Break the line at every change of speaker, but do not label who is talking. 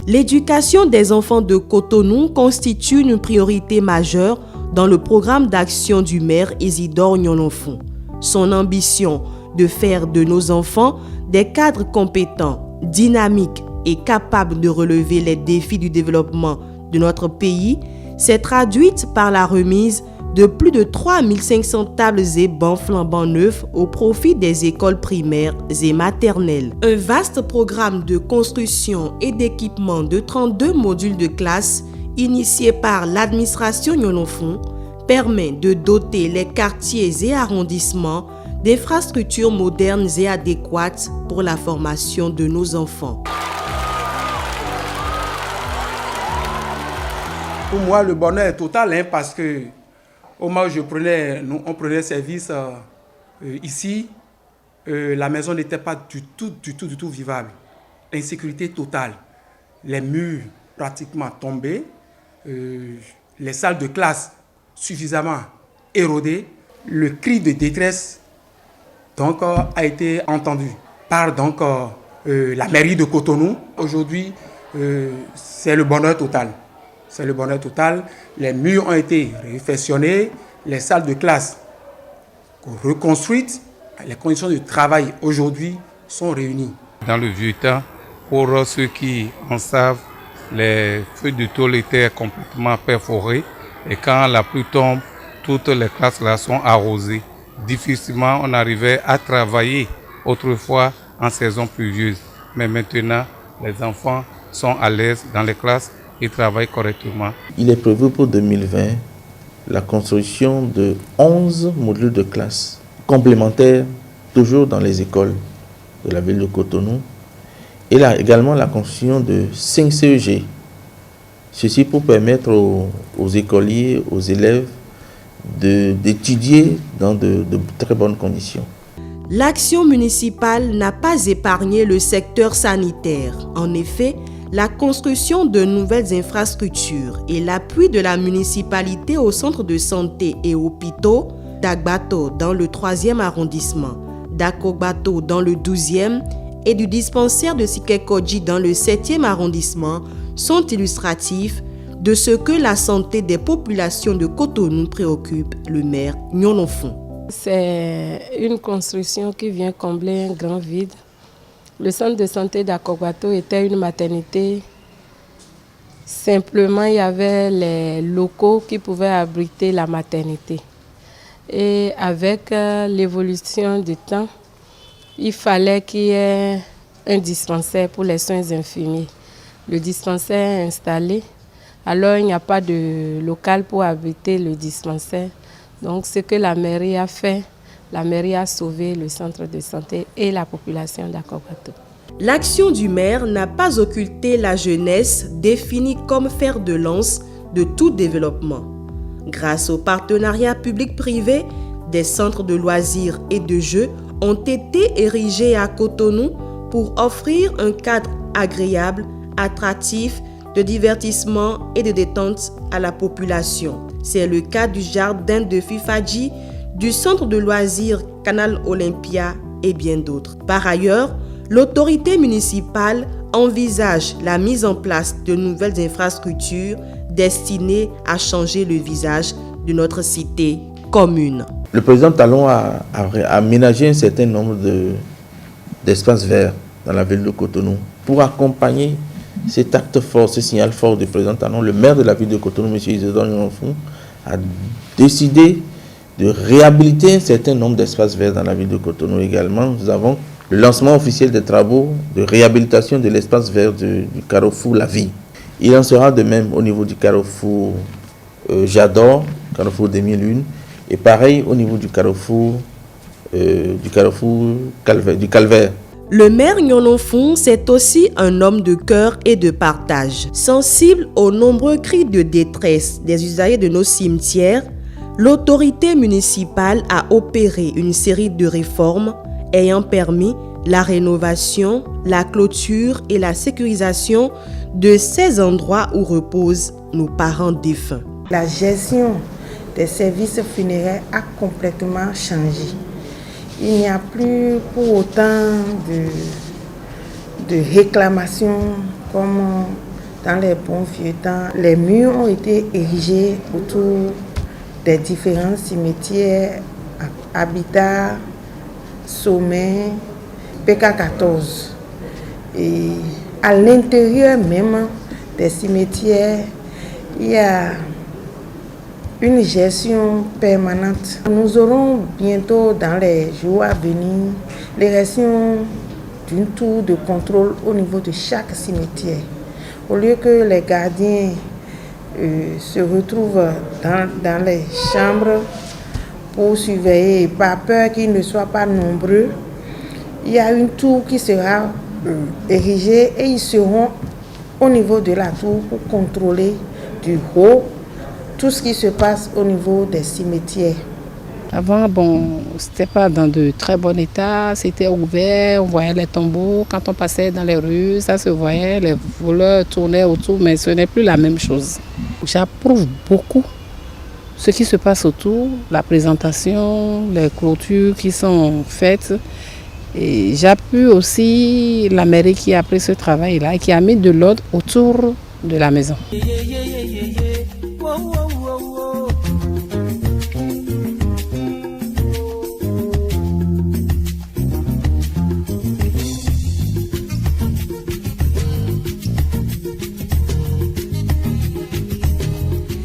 L'éducation des enfants de Cotonou constitue une priorité majeure dans le programme d'action du maire Isidore Nyononfon. Son ambition de faire de nos enfants des cadres compétents, dynamiques et capables de relever les défis du développement de notre pays s'est traduite par la remise de plus de 3500 tables et bancs flambant neufs au profit des écoles primaires et maternelles. Un vaste programme de construction et d'équipement de 32 modules de classe initié par l'administration Nyononfon permet de doter les quartiers et arrondissements d'infrastructures modernes et adéquates pour la formation de nos enfants.
Pour moi, le bonheur est total parce que au moment où on prenait service ici, la maison n'était pas du tout vivable. Insécurité totale. Les murs pratiquement tombés, les salles de classe suffisamment érodées. Le cri de détresse donc, a été entendu par la mairie de Cotonou. Aujourd'hui, c'est le bonheur total. C'est le bonheur total. Les murs ont été réfectionnés, les salles de classe reconstruites. Les conditions de travail aujourd'hui sont réunies.
Dans le vieux temps, pour ceux qui en savent, les feux de tôle étaient complètement perforés et quand la pluie tombe, toutes les classes là sont arrosées. Difficilement on arrivait à travailler autrefois en saison pluvieuse. Mais maintenant, les enfants sont à l'aise dans les classes. Ils travaillent correctement.
Il est prévu pour 2020 la construction de 11 modules de classe complémentaires, toujours dans les écoles de la ville de Cotonou. Et là également la construction de 5 CEG. Ceci pour permettre aux écoliers, aux élèves d'étudier dans de très bonnes conditions.
L'action municipale n'a pas épargné le secteur sanitaire. En effet, la construction de nouvelles infrastructures et l'appui de la municipalité au centre de santé et hôpitaux d'Agbato dans le 3e arrondissement, d'Akogbato dans le 12e et du dispensaire de Sikekoji dans le 7e arrondissement sont illustratifs de ce que la santé des populations de Cotonou préoccupe le maire Nyononfon.
C'est une construction qui vient combler un grand vide. Le centre de santé d'Akogbato était une maternité. Simplement, il y avait les locaux qui pouvaient abriter la maternité. Et avec l'évolution du temps, il fallait qu'il y ait un dispensaire pour les soins infirmiers. Le dispensaire est installé, alors il n'y a pas de local pour abriter le dispensaire. Donc, ce que la mairie a fait, la mairie a sauvé le centre de santé et la population d'Akogbato.
L'action du maire n'a pas occulté la jeunesse définie comme fer de lance de tout développement. Grâce au partenariat public-privé, des centres de loisirs et de jeux ont été érigés à Cotonou pour offrir un cadre agréable, attractif, de divertissement et de détente à la population. C'est le cas du jardin de Fifadji, du centre de loisirs Canal Olympia et bien d'autres. Par ailleurs, l'autorité municipale envisage la mise en place de nouvelles infrastructures destinées à changer le visage de notre cité commune.
Le président Talon a aménagé un certain nombre d'espaces verts dans la ville de Cotonou pour accompagner cet acte fort, ce signal fort du président Talon. Le maire de la ville de Cotonou, M. Isidore Nyononfon, a décidé de réhabiliter un certain nombre d'espaces verts dans la ville de Cotonou également. Nous avons le lancement officiel des travaux de réhabilitation de l'espace vert du carrefour La Vie. Il en sera de même au niveau du carrefour J'adore, carrefour des Mille Unes, et pareil au niveau du carrefour du Calvaire.
Le maire Nyononfon, c'est aussi un homme de cœur et de partage. Sensible aux nombreux cris de détresse des usagers de nos cimetières, l'autorité municipale a opéré une série de réformes ayant permis la rénovation, la clôture et la sécurisation de ces endroits où reposent nos parents défunts.
La gestion des services funéraires a complètement changé. Il n'y a plus pour autant de réclamations comme dans les bons vieux temps. Les murs ont été érigés autour des différents cimetières, Habitat, Sommet, PK14. Et à l'intérieur même des cimetières, il y a une gestion permanente. Nous aurons bientôt, dans les jours à venir, l'érection d'une tour de contrôle au niveau de chaque cimetière. Au lieu que les gardiens se retrouvent dans les chambres pour surveiller, par peur qu'ils ne soient pas nombreux, il y a une tour qui sera érigée et ils seront au niveau de la tour pour contrôler du haut tout ce qui se passe au niveau des cimetières.
Avant, c'était pas dans de très bon état, c'était ouvert, on voyait les tombeaux. Quand on passait dans les rues, ça se voyait, les voleurs tournaient autour, mais ce n'est plus la même chose. J'approuve beaucoup ce qui se passe autour, la présentation, les clôtures qui sont faites. Et j'appuie aussi la mairie qui a pris ce travail-là et qui a mis de l'ordre autour de la maison.